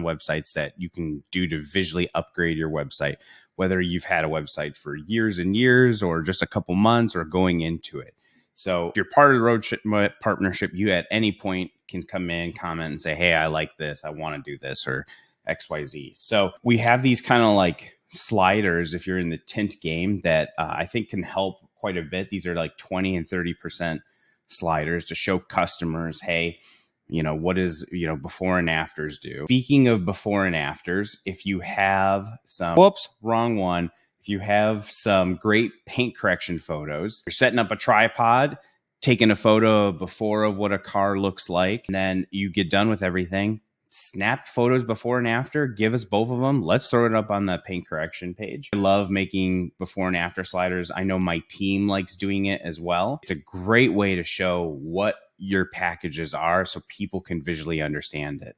websites that you can do to visually upgrade your website, whether you've had a website for years and years or just a couple months or going into it. So if you're part of the road partnership, you at any point can come in, comment and say, hey, I like this. I want to do this or XYZ. So we have these kind of like sliders if you're in the tint game that I think can help quite a bit. These are like 20 and 30% sliders to show customers, hey, what is, before and afters do. Speaking of before and afters, if you have some, whoops, wrong one. If you have some great paint correction photos, you're setting up a tripod, taking a photo before of what a car looks like, and then you get done with everything, snap photos before and after, give us both of them. Let's throw it up on the paint correction page. I love making before and after sliders. I know my team likes doing it as well. It's a great way to show what your packages are so people can visually understand it.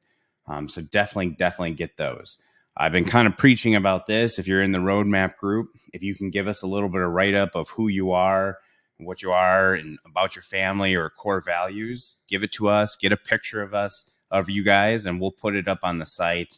So definitely get those. I've been kind of preaching about this. If you're in the roadmap group, if you can give us a little bit of write-up of who you are, what you are, and about your family or core values, give it to us, get a picture of us, of you guys, and we'll put it up on the site.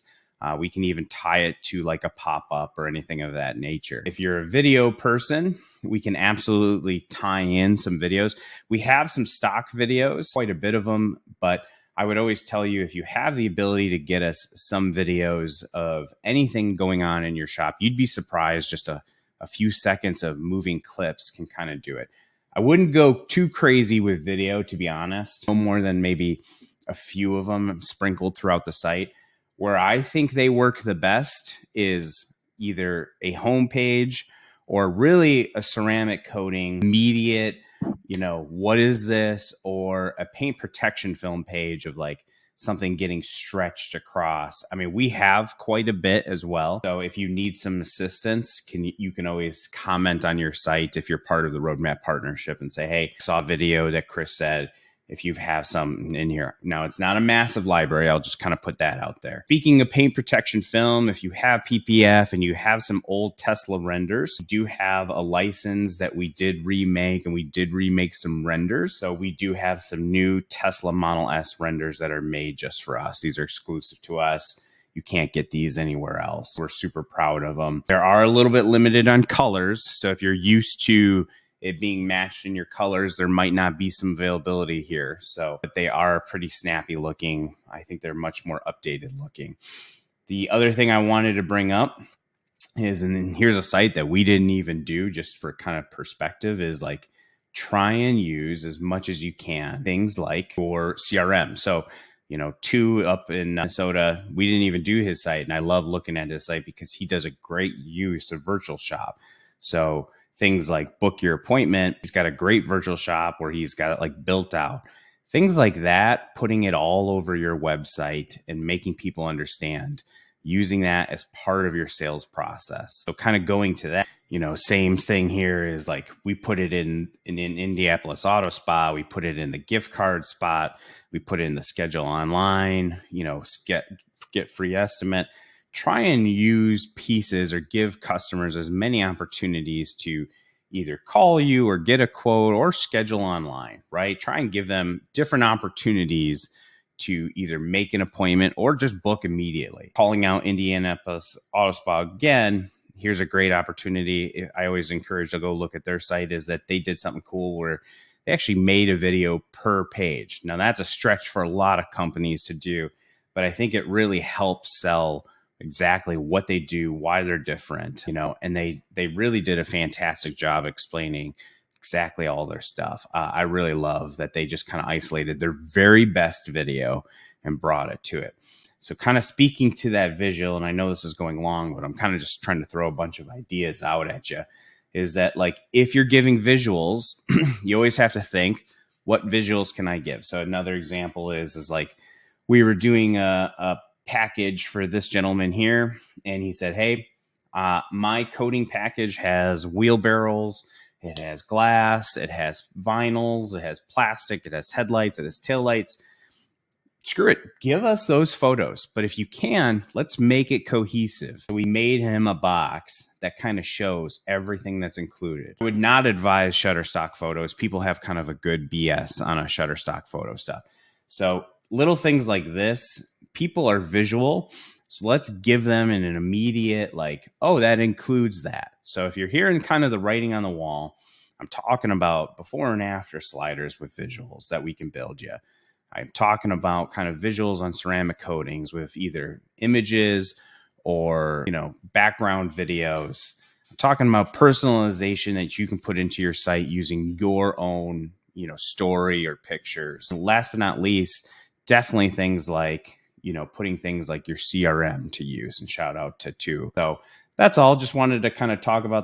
We can even tie it to like a pop-up or anything of that nature. If you're a video person, we can absolutely tie in some videos. We have some stock videos, quite a bit of them, but I would always tell you, if you have the ability to get us some videos of anything going on in your shop, you'd be surprised. Just a few seconds of moving clips can kind of do it. I wouldn't go too crazy with video, to be honest. No more than maybe a few of them sprinkled throughout the site. Where I think they work the best is either a home page or really a ceramic coating, immediate, what is this? Or a paint protection film page of like something getting stretched across. I mean, we have quite a bit as well. So if you need some assistance, you can always comment on your site if you're part of the roadmap partnership and say, hey, I saw a video that Chris said, if you have some in here. Now, it's not a massive library. I'll just kind of put that out there. Speaking of paint protection film, if you have PPF and you have some old Tesla renders, we do have a license that we did remake, and we did remake some renders. So we do have some new Tesla Model S renders that are made just for us. These are exclusive to us. You can't get these anywhere else. We're super proud of them. They are a little bit limited on colors. So if you're used to it being matched in your colors, there might not be some availability here. But they are pretty snappy looking. I think they're much more updated looking. The other thing I wanted to bring up is, and then here's a site that we didn't even do just for kind of perspective, is like try and use as much as you can things like for CRM. So, two up in Minnesota, we didn't even do his site. And I love looking at his site because he does a great use of virtual shop. So things like book your appointment. He's got a great virtual shop where he's got it like built out. Things like that, putting it all over your website and making people understand, using that as part of your sales process. So kind of going to that, same thing here is like we put it in Indianapolis Auto Spa. We put it in the gift card spot. We put it in the schedule online, get free estimate. Try and use pieces or give customers as many opportunities to either call you or get a quote or schedule online, right? Try and give them different opportunities to either make an appointment or just book immediately. Calling out Indianapolis Auto Spa again, here's a great opportunity. I always encourage to go look at their site, is that they did something cool where they actually made a video per page. Now that's a stretch for a lot of companies to do, but I think it really helps sell exactly what they do, why they're different, and they really did a fantastic job explaining exactly all their stuff. I really love that they just kind of isolated their very best video and brought it to it. So kind of speaking to that visual, and I know this is going long, but I'm kind of just trying to throw a bunch of ideas out at you, is that like, if you're giving visuals, you always have to think, what visuals can I give? So another example is like, we were doing a package for this gentleman here, and he said, hey, my coating package has wheelbarrows, it has glass, it has vinyls, it has plastic, it has headlights, it has taillights. Screw it, give us those photos. But if you can, let's make it cohesive. So we made him a box that kind of shows everything that's included. I would not advise Shutterstock photos. People have kind of a good BS on a Shutterstock photo stuff. So little things like this, people are visual. So let's give them an immediate, like, oh, that includes that. So if you're hearing kind of the writing on the wall, I'm talking about before and after sliders with visuals that we can build you. I'm talking about kind of visuals on ceramic coatings with either images or, background videos. I'm talking about personalization that you can put into your site using your own, story or pictures. And last but not least, definitely things like, putting things like your CRM to use, and shout out to two. So that's all. Just wanted to kind of talk about